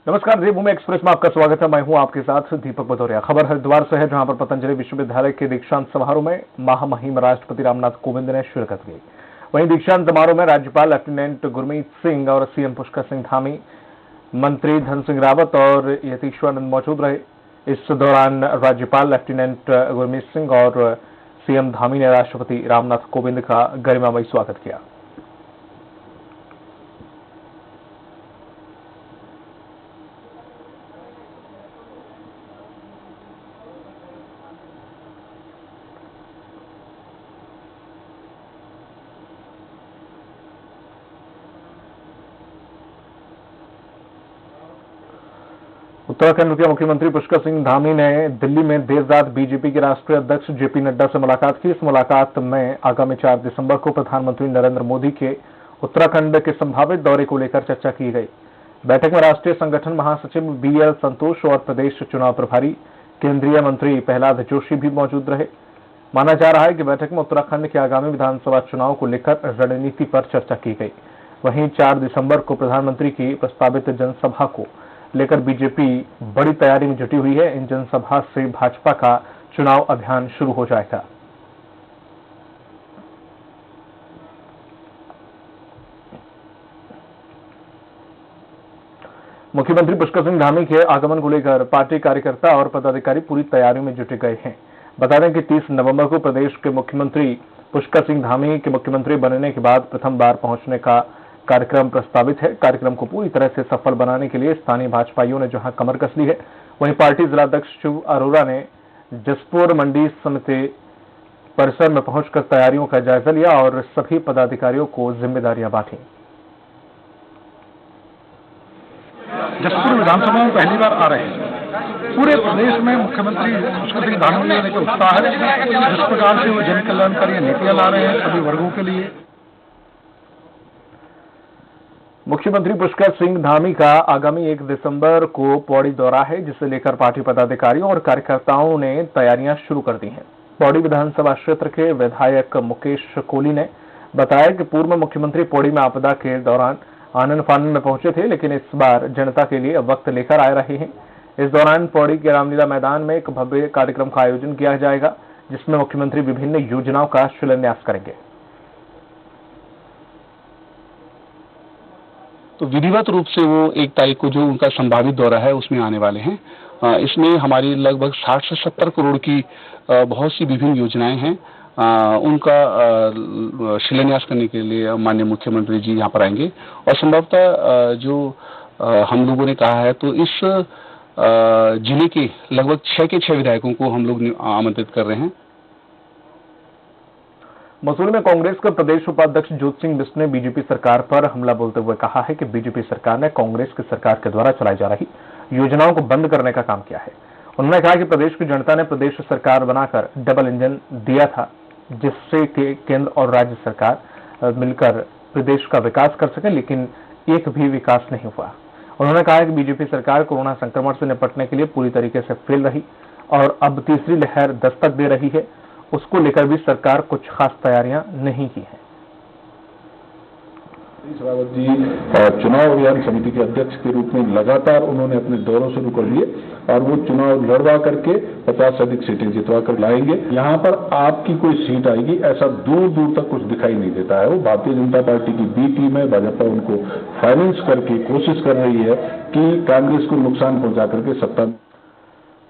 नमस्कार, देवभूमि एक्सप्रेस में आपका स्वागत है। मैं हूं आपके साथ दीपक भदौरिया। खबर हरिद्वार से है, जहां पर पतंजलि विश्वविद्यालय के दीक्षांत समारोह में महामहिम राष्ट्रपति रामनाथ कोविंद ने शिरकत की। वहीं दीक्षांत समारोह में राज्यपाल लेफ्टिनेंट गुरमीत सिंह और सीएम पुष्कर सिंह धामी, मंत्री धन सिंह रावत और यतीश्वरानंद मौजूद रहे। इस दौरान राज्यपाल लेफ्टिनेंट गुरमीत सिंह और सीएम धामी ने राष्ट्रपति रामनाथ कोविंद का गरिमामयी स्वागत किया। उत्तराखंड के मुख्यमंत्री पुष्कर सिंह धामी ने दिल्ली में देर रात बीजेपी के राष्ट्रीय अध्यक्ष जेपी नड्डा से मुलाकात की। इस मुलाकात में आगामी 4 दिसंबर को प्रधानमंत्री नरेंद्र मोदी के उत्तराखंड के संभावित दौरे को लेकर चर्चा की गई। बैठक में राष्ट्रीय संगठन महासचिव बीएल संतोष और प्रदेश चुनाव प्रभारी केंद्रीय मंत्री प्रहलाद जोशी भी मौजूद रहे। माना जा रहा है कि बैठक में उत्तराखंड के आगामी विधानसभा चुनाव को लेकर रणनीति पर चर्चा की गई। वहीं 4 दिसंबर को प्रधानमंत्री की प्रस्तावित जनसभा को लेकर बीजेपी बड़ी तैयारी में जुटी हुई है। इन जनसभा से भाजपा का चुनाव अभियान शुरू हो जाएगा। मुख्यमंत्री पुष्कर सिंह धामी के आगमन को लेकर पार्टी कार्यकर्ता और पदाधिकारी पूरी तैयारी में जुटे गए हैं। बता दें कि 30 नवंबर को प्रदेश के मुख्यमंत्री पुष्कर सिंह धामी के मुख्यमंत्री बनने के बाद प्रथम बार पहुंचने का कार्यक्रम प्रस्तावित है। कार्यक्रम को पूरी तरह से सफल बनाने के लिए स्थानीय भाजपाइयों ने जहां कमर कस ली है, वहीं पार्टी जिलाध्यक्ष शिव अरोड़ा ने जसपुर मंडी समिति परिसर में पहुंचकर तैयारियों का जायजा लिया और सभी पदाधिकारियों को जिम्मेदारियां बांटी। जसपुर विधानसभा में पहली बार आ रहे हैं। पूरे प्रदेश में मुख्यमंत्री पुष्कर सिंह धामी लेने का उत्साह है। जिस प्रकार से वो जन कल्याणकारी नीतियां ला रहे हैं सभी वर्गों के लिए। मुख्यमंत्री पुष्कर सिंह धामी का आगामी 1 दिसंबर को पौड़ी दौरा है, जिसे लेकर पार्टी पदाधिकारियों और कार्यकर्ताओं ने तैयारियां शुरू कर दी हैं। पौड़ी विधानसभा क्षेत्र के विधायक मुकेश कोहली ने बताया कि पूर्व मुख्यमंत्री पौड़ी में आपदा के दौरान आनन फानन में पहुंचे थे, लेकिन इस बार जनता के लिए वक्त लेकर आ रहे हैं। इस दौरान पौड़ी के रामलीला मैदान में एक भव्य कार्यक्रम का आयोजन किया जाएगा, जिसमें मुख्यमंत्री विभिन्न योजनाओं का शिलान्यास करेंगे। तो विधिवत रूप से वो 1 तारीख को जो उनका संभावित दौरा है उसमें आने वाले हैं। इसमें हमारी लगभग 60 से 70 करोड़ की बहुत सी विभिन्न योजनाएं हैं। उनका शिलान्यास करने के लिए माननीय मुख्यमंत्री जी यहाँ पर आएंगे और संभवतः जो हम लोगों ने कहा है, तो इस जिले के लगभग 6 के 6 विधायकों को हम लोग आमंत्रित कर रहे हैं। मसूरी में कांग्रेस के प्रदेश उपाध्यक्ष ज्योति सिंह बिष्ट ने बीजेपी सरकार पर हमला बोलते हुए कहा है कि बीजेपी सरकार ने कांग्रेस की सरकार के द्वारा चलाई जा रही योजनाओं को बंद करने का काम किया है। उन्होंने कहा कि प्रदेश की जनता ने प्रदेश सरकार बनाकर डबल इंजन दिया था, जिससे कि केंद्र और राज्य सरकार मिलकर प्रदेश का विकास कर सके, लेकिन एक भी विकास नहीं हुआ। उन्होंने कहा कि बीजेपी सरकार कोरोना संक्रमण से निपटने के लिए पूरी तरीके से फेल रही और अब तीसरी लहर दस्तक दे रही है। उसको लेकर भी सरकार कुछ खास तैयारियां नहीं की हैं। रावत जी चुनाव अभियान समिति के अध्यक्ष के रूप में लगातार उन्होंने अपने दौरों शुरू कर दिए और वो चुनाव लड़वा करके 50 से अधिक सीटें जितवा कर लाएंगे। यहाँ पर आपकी कोई सीट आएगी ऐसा दूर दूर तक कुछ दिखाई नहीं देता है। वो भारतीय जनता पार्टी की बी टीम है। भाजपा उनको फाइनेंस करके कोशिश कर रही है कि कांग्रेस को नुकसान पहुंचा करके सत्ता।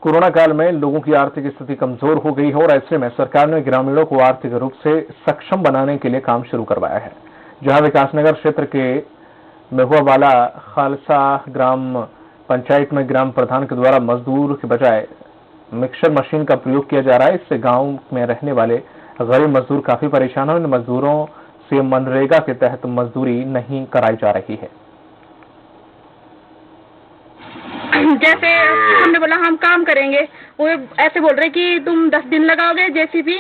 कोरोना काल में लोगों की आर्थिक स्थिति कमजोर हो गई है और ऐसे में सरकार ने ग्रामीणों को आर्थिक रूप से सक्षम बनाने के लिए काम शुरू करवाया है। जहां विकासनगर क्षेत्र के महुआवाला खालसा ग्राम पंचायत में ग्राम प्रधान के द्वारा मजदूर के बजाय मिक्सर मशीन का प्रयोग किया जा रहा है। इससे गांव में रहने वाले गरीब मजदूर काफी परेशान हैं। इन मजदूरों से मनरेगा के तहत मजदूरी नहीं कराई जा रही है। जैसे हमने बोला हम काम करेंगे, वो ऐसे बोल रहे कि तुम 10 दिन लगाओगे, जैसे भी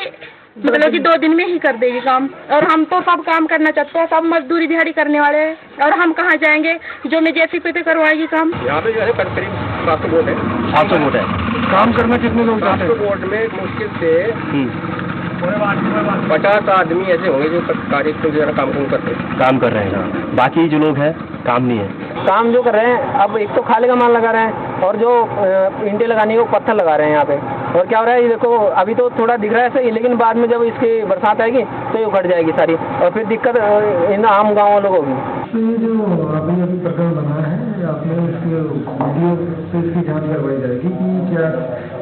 मतलब कि 2 दिन में ही कर देगी काम। और हम तो सब काम करना चाहते हैं, सब मजदूरी दिहाड़ी करने वाले हैं और हम कहाँ जाएंगे जो मैं जैसे पे करवाएगी काम। यहाँ पे जो है करीब 700 वोट है। 700 वोट है। काम करना कितने लोग चाहते हैं? 700 वोट में मुश्किल से 50 आदमी ऐसे होंगे जो कार्य काम कर रहे हैं। बाकी जो लोग हैं काम नहीं है। काम जो कर रहे हैं, अब एक तो खाले का माल लगा रहे हैं और जो ईंटें लगाने को पत्थर लगा रहे हैं यहाँ पे। और क्या हो रहा है, ये देखो अभी तो थोड़ा दिख रहा है सही, लेकिन बाद में जब इसकी बरसात आएगी तो ये उखड़ जाएगी सारी, और फिर दिक्कत इन आम गाँव वालों को होगी। ये जो अभी प्रकरण बना है, आपने इसके वीडियो से इसकी जांच करवाई जाएगी कि क्या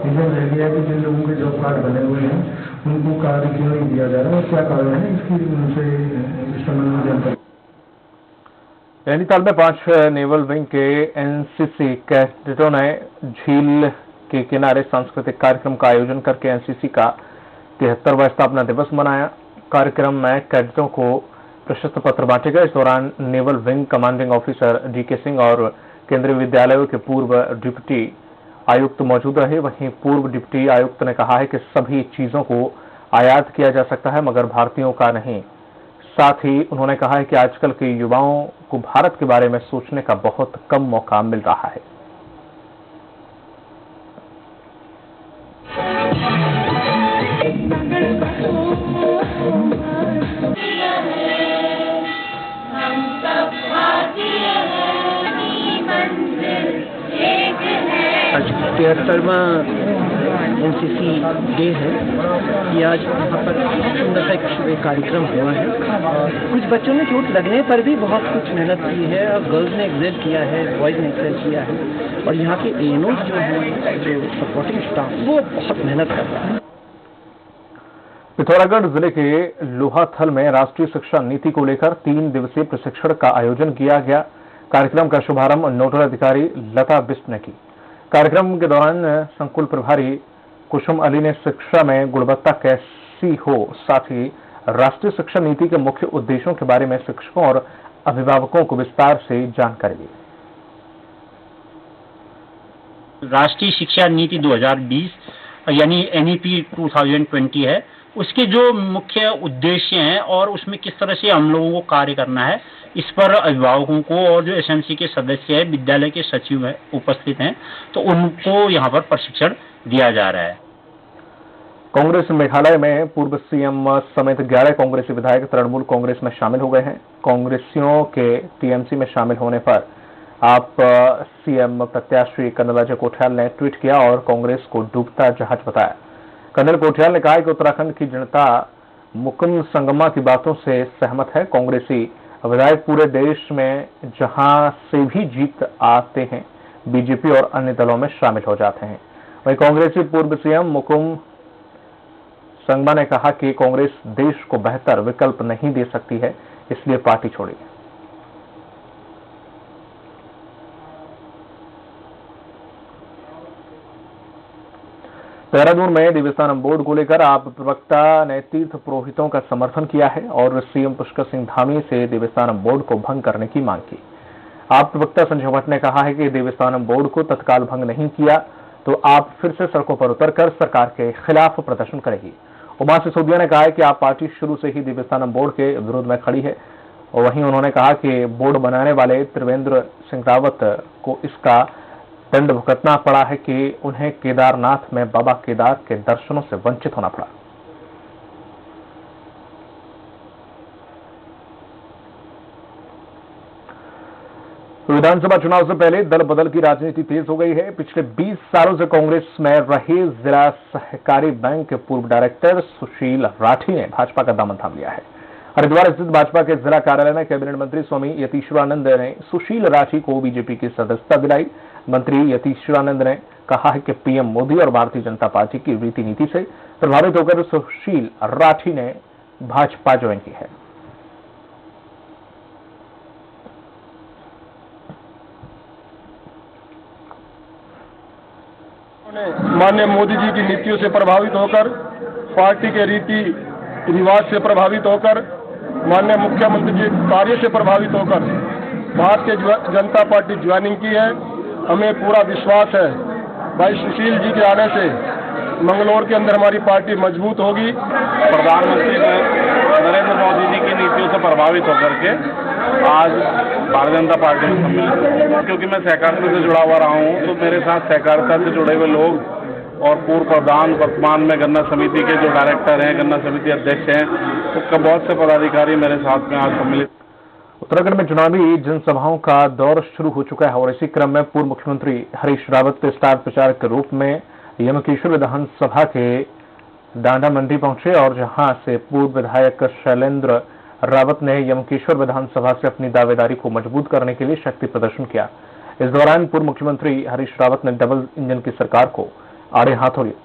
रीजन रह गया कि जिन लोगों के जॉब कार्ड बने हुए हैं उनको कार्य क्यों नहीं दिया जा रहा है और क्या कारण है, इसकी उनसे इस संबंध में जानकारी। नैनीताल में 5 नेवल विंग के एनसीसी कैडेटों ने झील के किनारे सांस्कृतिक कार्यक्रम का आयोजन करके एनसीसी का 73वां स्थापना दिवस मनाया। कार्यक्रम में कैडेटों को प्रशस्ति पत्र बांटे गए। इस दौरान naval wing commanding officer DK Singh और केंद्रीय विद्यालयों के पूर्व डिप्टी आयुक्त मौजूद रहे। वहीं पूर्व डिप्टी आयुक्त ने कहा है कि सभी चीजों को आयात किया जा सकता है मगर भारतीयों का नहीं। साथ ही उन्होंने कहा है कि आजकल के युवाओं को भारत के बारे में सोचने का बहुत कम मौका मिल रहा है। आज 73वां एनसीसी डे है कि आज यहाँ पर सुंदर सा एक कार्यक्रम हुआ है। कुछ बच्चों ने चोट लगने पर भी बहुत कुछ मेहनत की है और गर्ल्स ने एक्सेल किया है, बॉयज ने एक्सेल किया है और यहाँ के एएनओ जो है, जो सपोर्टिंग स्टाफ, वो बहुत मेहनत कर रहा है। पिथौरागढ़ जिले के लोहाथल में राष्ट्रीय शिक्षा नीति को लेकर 3 दिवसीय प्रशिक्षण का आयोजन किया गया। कार्यक्रम का शुभारंभ नोडल अधिकारी लता बिष्ट ने की। कार्यक्रम के दौरान संकुल प्रभारी कुसुम अली ने शिक्षा में गुणवत्ता कैसी हो, साथ ही राष्ट्रीय शिक्षा नीति के मुख्य उद्देश्यों के बारे में शिक्षकों और अभिभावकों को विस्तार से जानकारी दी। राष्ट्रीय शिक्षा नीति 2020 यानी एनईपी 2020 है, उसके जो मुख्य उद्देश्य हैं और उसमें किस तरह से हम लोगों को कार्य करना है, इस पर अभिभावकों को और जो एसएमसी के सदस्य हैं, विद्यालय के सचिव हैं, उपस्थित हैं, तो उनको यहाँ पर प्रशिक्षण दिया जा रहा है। कांग्रेस मेघालय में पूर्व सीएम समेत 11 कांग्रेसी विधायक तृणमूल कांग्रेस में शामिल हो गए हैं। कांग्रेसियों के टीएमसी में शामिल होने पर आप सीएम प्रत्याशी कर्नल अजय कोठियाल ने ट्वीट किया और कांग्रेस को डूबता जहाज बताया। कर्नल कोठियाल ने कहा कि उत्तराखंड की जनता मुकुंद संगमा की बातों से सहमत है। कांग्रेसी विधायक पूरे देश में जहां से भी जीत आते हैं, बीजेपी और अन्य दलों में शामिल हो जाते हैं। वहीं कांग्रेसी पूर्व सीएम मुकुंद संगमा ने कहा कि कांग्रेस देश को बेहतर विकल्प नहीं दे सकती है, इसलिए पार्टी छोड़ी। देहरादून में देवस्थानम बोर्ड को लेकर आप प्रवक्ता ने तीर्थ पुरोहितों का समर्थन किया है और सीएम पुष्कर सिंह धामी से देवस्थानम बोर्ड को भंग करने की मांग की। आप प्रवक्ता संजय भट्ट ने कहा है कि देवस्थानम बोर्ड को तत्काल भंग नहीं किया तो आप फिर से सड़कों पर उतरकर सरकार के खिलाफ प्रदर्शन करेगी। उमा सिसोदिया ने कहा है कि आप पार्टी शुरू से ही देवस्थानम बोर्ड के विरोध में खड़ी है। और वहीं उन्होंने कहा कि बोर्ड बनाने वाले त्रिवेंद्र सिंह रावत को इसका दंड भुगतना पड़ा है कि उन्हें केदारनाथ में बाबा केदार के दर्शनों से वंचित होना पड़ा। विधानसभा चुनाव से पहले दल बदल की राजनीति तेज हो गई है। पिछले 20 सालों से कांग्रेस में रहे जिला सहकारी बैंक के पूर्व डायरेक्टर सुशील राठी ने भाजपा का दामन थाम लिया है। हरिद्वार स्थित भाजपा के जिला कार्यालय में कैबिनेट मंत्री स्वामी यतीश्वरानंद ने सुशील राठी को बीजेपी की सदस्यता दिलाई। मंत्री यतीश्वरानंद ने कहा है कि पीएम मोदी और भारतीय जनता पार्टी की रीति नीति से प्रभावित होकर सुशील राठी ने भाजपा ज्वाइन की है। माननीय मोदी जी की नीतियों से प्रभावित होकर, पार्टी के रीति रिवाज से प्रभावित होकर, माननीय मुख्यमंत्री जी कार्य से प्रभावित होकर भारतीय जनता पार्टी ज्वाइनिंग की है। हमें पूरा विश्वास है भाई सुशील जी के आने से मंगलौर के अंदर हमारी पार्टी मजबूत होगी। प्रधानमंत्री नरेंद्र मोदी जी की नीतियों से प्रभावित होकर के आज भारतीय जनता पार्टी में सम्मिलित, क्योंकि मैं सहकारिता से जुड़ा हुआ रहा हूँ, तो मेरे साथ सहकारिता से जुड़े हुए लोग और पूर्व प्रधान, वर्तमान में गन्ना समिति के जो डायरेक्टर हैं, गन्ना समिति अध्यक्ष हैं, तो बहुत से पदाधिकारी मेरे साथ में आज सम्मिलित। उत्तराखंड में चुनावी जनसभाओं का दौर शुरू हो चुका है और इसी क्रम में पूर्व मुख्यमंत्री हरीश रावत के स्टार प्रचारक के रूप में यमकेश्वर विधानसभा के डांडा मंडी पहुंचे और जहां से पूर्व विधायक शैलेंद्र रावत ने यमकेश्वर विधानसभा से अपनी दावेदारी को मजबूत करने के लिए शक्ति प्रदर्शन किया। इस दौरान पूर्व मुख्यमंत्री हरीश रावत ने डबल इंजन की सरकार को आड़े हाथों लिया।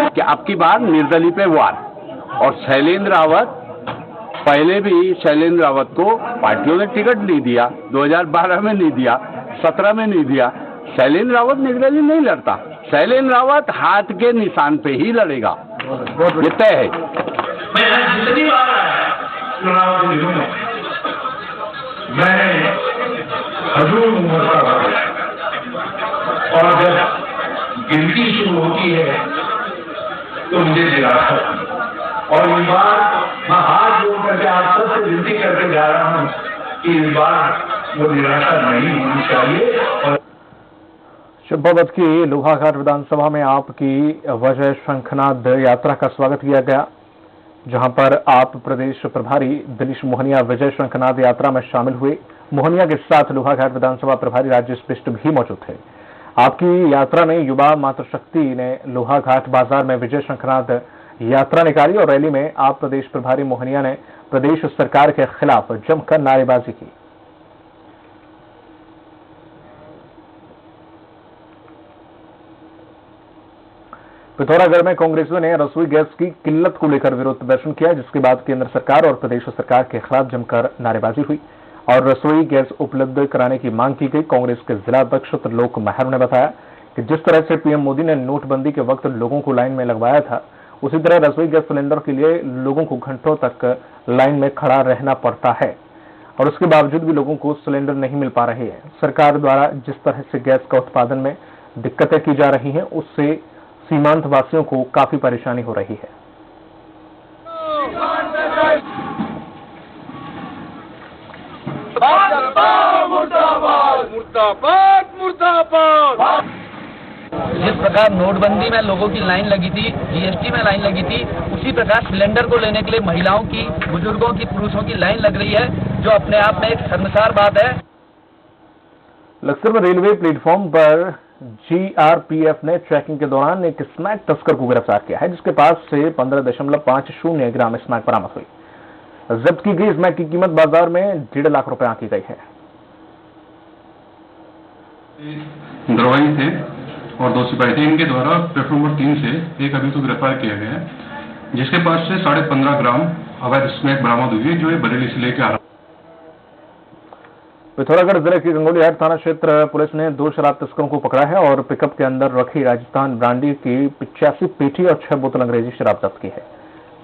कि अब की बार निर्दलीय पे वार और शैलेंद्र रावत, पहले भी शैलेंद्र रावत को पार्टियों ने टिकट नहीं दिया, 2012 में नहीं दिया, 17 में नहीं दिया। शैलेंद्र रावत निर्दलीय नहीं लड़ता, शैलेंद्र रावत हाथ के निशान पे ही लड़ेगा, ये तय है। मैं हजूर उम्र का और जब गिनती शुरू होती है तो मुझे निराशा और इस बार मैं हाथ जोड़ करके आप सबसे विनती करके जा रहा हूं कि इस बार वो निराशा नहीं होनी चाहिए। और चंपावत की लोहाघाट विधानसभा में आपकी विजय शंखनाद यात्रा का स्वागत किया गया, जहां पर आप प्रदेश प्रभारी दिलीश मोहनिया विजय शंखनाद यात्रा में शामिल हुए। मोहनिया के साथ लोहाघाट विधानसभा प्रभारी राजेश बिष्ट भी मौजूद थे। आपकी यात्रा में युवा मातृशक्ति ने लोहाघाट बाजार में विजय शंखनाद यात्रा निकाली और रैली में आप प्रदेश प्रभारी मोहनिया ने प्रदेश सरकार के खिलाफ जमकर नारेबाजी की। पिथौरागढ़ में कांग्रेसियों ने रसोई गैस की किल्लत को लेकर विरोध प्रदर्शन किया, जिसके बाद केंद्र सरकार और प्रदेश सरकार के खिलाफ जमकर नारेबाजी हुई और रसोई गैस उपलब्ध कराने की मांग की गई। कांग्रेस के जिला अध्यक्ष त्रिलोक महर ने बताया कि जिस तरह से पीएम मोदी ने नोटबंदी के वक्त लोगों को लाइन में लगवाया था, उसी तरह रसोई गैस सिलेंडर के लिए लोगों को घंटों तक लाइन में खड़ा रहना पड़ता है और उसके बावजूद भी लोगों को सिलेंडर नहीं मिल पा रहे हैं। सरकार द्वारा जिस तरह से गैस का उत्पादन में दिक्कतें की जा रही हैं, उससे सीमांत वासियों को काफी परेशानी हो रही है। जिस प्रकार नोटबंदी में लोगों की लाइन लगी थी, जीएसटी में लाइन लगी थी, उसी प्रकार सिलेंडर को लेने के लिए महिलाओं की, बुजुर्गों की, पुरुषों की लाइन लग रही है, जो अपने आप में एक शर्मसार बात है। लक्सर में रेलवे प्लेटफॉर्म पर जीआरपीएफ ने चेकिंग के दौरान एक स्मैक तस्कर को गिरफ्तार किया है, जिसके पास से 15.50 ग्राम स्मैक बरामद हुई। जब्त की गई स्मैक की कीमत बाजार में 1.5 लाख रुपए आंकी गई है। दरवाई थे और 2 सिपाही थे, इनके द्वारा प्लेटफॉर्म नंबर 3 से एक अभियुक्त को गिरफ्तार किया गया है, जिसके पास से 15.5 ग्राम अवैध स्मैक बरामद हुई है, जो ये बरेली से लेकर आ रहा। पिथौरागढ़ जिले के गंगोलीहाट थाना क्षेत्र पुलिस ने 2 शराब तस्करों को पकड़ा है और पिकअप के अंदर रखी राजस्थान ब्रांडी की 85 पेटी और 6 बोतल अंग्रेजी शराब जब्त की है।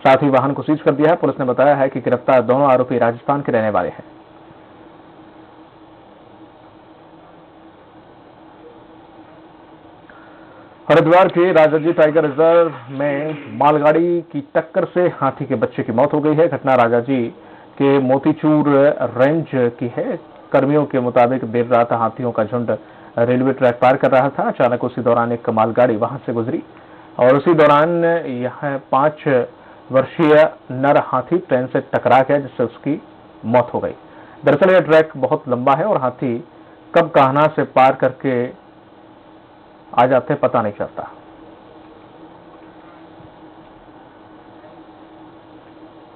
साथ ही वाहन को सीज कर दिया है। पुलिस ने बताया है कि गिरफ्तार दोनों आरोपी राजस्थान के रहने वाले हैं। हरिद्वार के राजाजी टाइगर रिजर्व में मालगाड़ी की टक्कर से हाथी के बच्चे की मौत हो गई है। घटना राजाजी के मोतीचूर रेंज की है। कर्मियों के मुताबिक देर रात हाथियों का झुंड रेलवे ट्रैक पार कर रहा था। अचानक उसी दौरान एक मालगाड़ी वहां से गुजरी और उसी दौरान यह 5 वर्षीय नर हाथी ट्रेन से टकरा गया, जिससे उसकी मौत हो गई। दरअसल यह ट्रैक बहुत लंबा है और हाथी कब कहां से पार करके आ जाते पता नहीं चलता।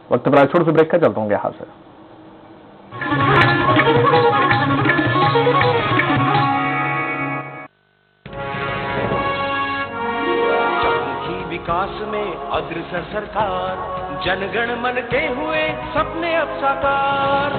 वक्त पर छोटे से ब्रेक का, चलता हूँ यहाँ से। विकास में अग्रसर सरकार, जनगण मन के हुए सपने अब साकार।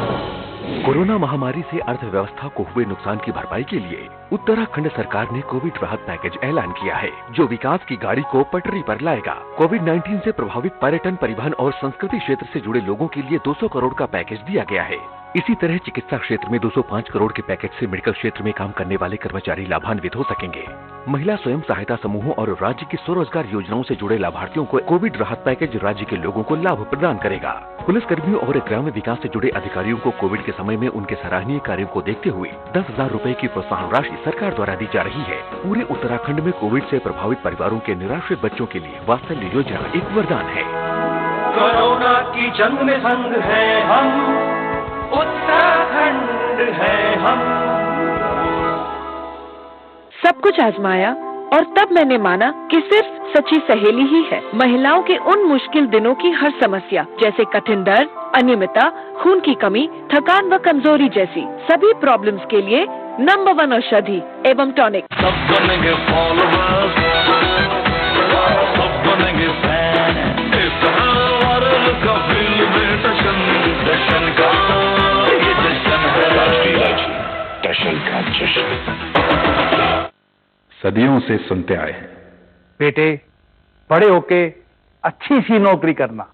कोरोना महामारी से अर्थव्यवस्था को हुए नुकसान की भरपाई के लिए उत्तराखंड सरकार ने कोविड राहत पैकेज ऐलान किया है, जो विकास की गाड़ी को पटरी पर लाएगा। कोविड-19 से प्रभावित पर्यटन, परिवहन और संस्कृति क्षेत्र से जुड़े लोगों के लिए 200 करोड़ का पैकेज दिया गया है। इसी तरह चिकित्सा क्षेत्र में 205 करोड़ के पैकेज से मेडिकल क्षेत्र में काम करने वाले कर्मचारी लाभान्वित हो सकेंगे। महिला स्वयं सहायता समूहों और राज्य की स्वरोजगार योजनाओं से जुड़े लाभार्थियों को कोविड राहत पैकेज राज्य के लोगों को लाभ प्रदान करेगा। पुलिस कर्मियों और ग्राम्य विकास से जुड़े अधिकारियों को कोविड के समय में उनके सराहनीय कार्यों को देखते हुए 10,000 रुपए की प्रोत्साहन राशि सरकार द्वारा दी जा रही है। पूरे उत्तराखंड में कोविड से प्रभावित परिवारों के निराश्रित बच्चों के लिए वात्सल्य योजना एक वरदान है। कोरोना की जंग में संग है हम, उत्तराखंड है हम। सब कुछ आजमाया और तब मैंने माना कि सिर्फ सच्ची सहेली ही है महिलाओं के उन मुश्किल दिनों की हर समस्या, जैसे कठिन दर्द, अनियमितता, खून की कमी, थकान व कमजोरी जैसी सभी प्रॉब्लम्स के लिए नंबर 1 औषधि एवं टॉनिक। सब बनेंगे फॉलोवर्स, सब बनेंगे फैन, इस वर्ल्ड का फिल्म जश्न का, ये जश्न है राष्ट्रीय जश्न का जश्न। सदियों से सुनते आए हैं, बेटे बड़े होके अच्छी सी नौकरी करना,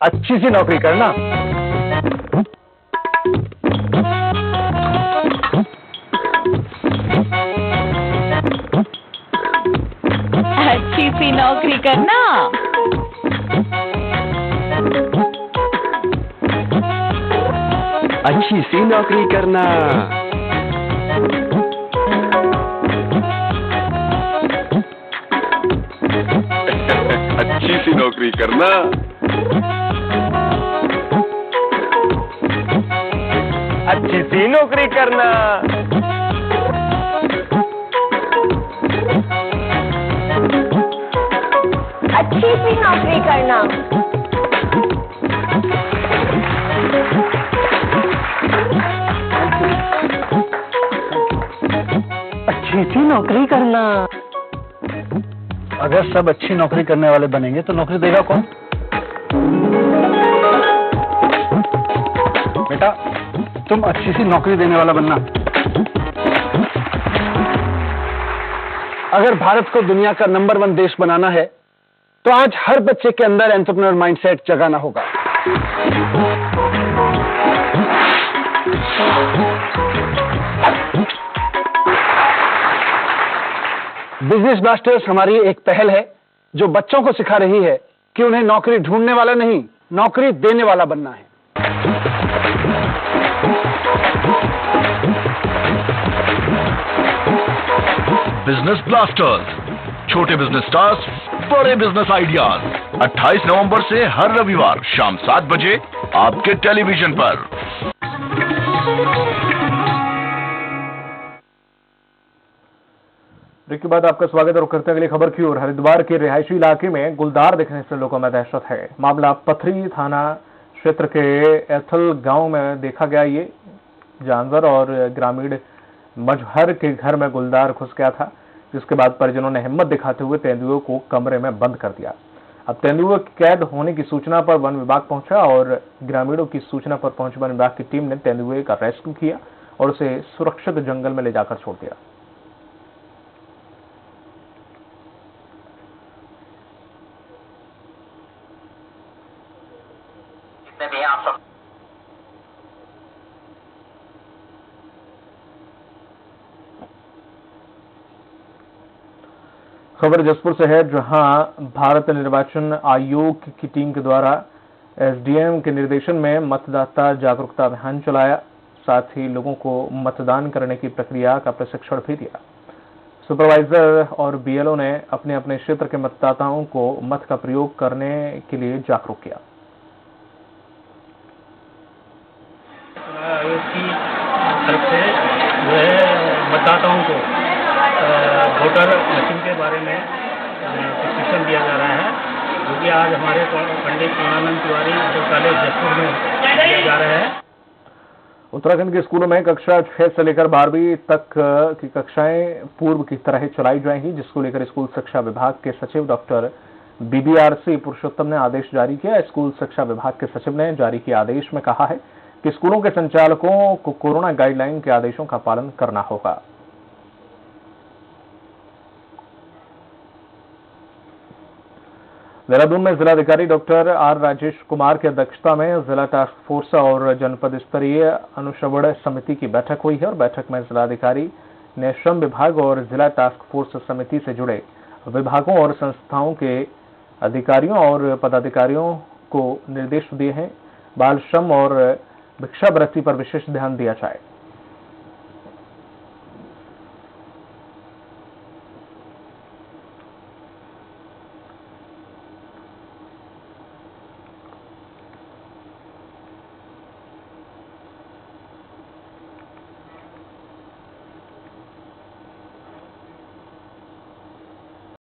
अच्छी सी नौकरी करना। अच्छी सी नौकरी करना। अच्छी सी नौकरी करना। अच्छी सी नौकरी करना। अच्छी सी नौकरी करना। अच्छी सी नौकरी करना। अच्छी सी नौकरी करना। अगर सब अच्छी नौकरी करने वाले बनेंगे तो नौकरी देगा कौन? बेटा तुम अच्छी सी नौकरी देने वाला बनना। अगर भारत को दुनिया का नंबर 1 देश बनाना है तो आज हर बच्चे के अंदर एंटरप्रेन्योर माइंडसेट जगाना होगा। बिजनेस ब्लास्टर्स हमारी एक पहल है जो बच्चों को सिखा रही है कि उन्हें नौकरी ढूंढने वाला नहीं, नौकरी देने वाला बनना है। बिजनेस ब्लास्टर्स, छोटे बिजनेस स्टार्स, बड़े बिजनेस आइडियाज। 28 नवंबर से हर रविवार शाम 7 बजे आपके टेलीविजन पर। ब्रेक के बाद आपका स्वागत और करते हैं अगली खबर की ओर। हरिद्वार के रिहायशी इलाके में गुलदार दिखने से लोगों में दहशत है। मामला पथरी थाना क्षेत्र के एथल गांव में देखा गया। ये जानवर और ग्रामीण मजहर के घर में गुलदार घुस गया था, जिसके बाद परिजनों ने हिम्मत दिखाते हुए तेंदुए को कमरे में बंद कर दिया। अब तेंदुए कैद होने की सूचना पर वन विभाग पहुंचा और ग्रामीणों की सूचना पर पहुंची वन विभाग की टीम ने तेंदुए का रेस्क्यू किया और उसे सुरक्षित जंगल में ले जाकर छोड़ दिया। खबर जसपुर से है, जहां भारत निर्वाचन आयोग की टीम के द्वारा एसडीएम के निर्देशन में मतदाता जागरूकता अभियान चलाया। साथ ही लोगों को मतदान करने की प्रक्रिया का प्रशिक्षण भी दिया। सुपरवाइजर और बीएलओ ने अपने अपने क्षेत्र के मतदाताओं को मत का प्रयोग करने के लिए जागरूक किया। आयोग की तरफ से जो है मतदाताओं को वोटर मशीन के बारे में प्रशिक्षण दिया जा रहा है, जो कि आज हमारे पंडित पूर्णानंद तिवारी कॉलेज जसपुर में दिया जा रहा है। उत्तराखंड के स्कूलों में कक्षा 6 से लेकर 12वीं तक की कक्षाएं पूर्व की तरह चलाई जाएंगी, जिसको लेकर स्कूल शिक्षा विभाग के सचिव डॉक्टर बीबीआरसी पुरुषोत्तम ने आदेश जारी किया। स्कूल शिक्षा विभाग के सचिव ने जारी किए आदेश में कहा है कि स्कूलों के संचालकों को कोरोना गाइडलाइन के आदेशों का पालन करना होगा। देहरादून में जिलाधिकारी डॉक्टर आर राजेश कुमार की अध्यक्षता में जिला टास्क फोर्स और जनपद स्तरीय अनुश्रवण समिति की बैठक हुई है और बैठक में जिलाधिकारी ने श्रम विभाग और जिला टास्क फोर्स समिति से जुड़े विभागों और संस्थाओं के अधिकारियों और पदाधिकारियों को निर्देश दिए हैं। बाल श्रम और भिक्षावृत्ति पर विशेष ध्यान दिया जाए।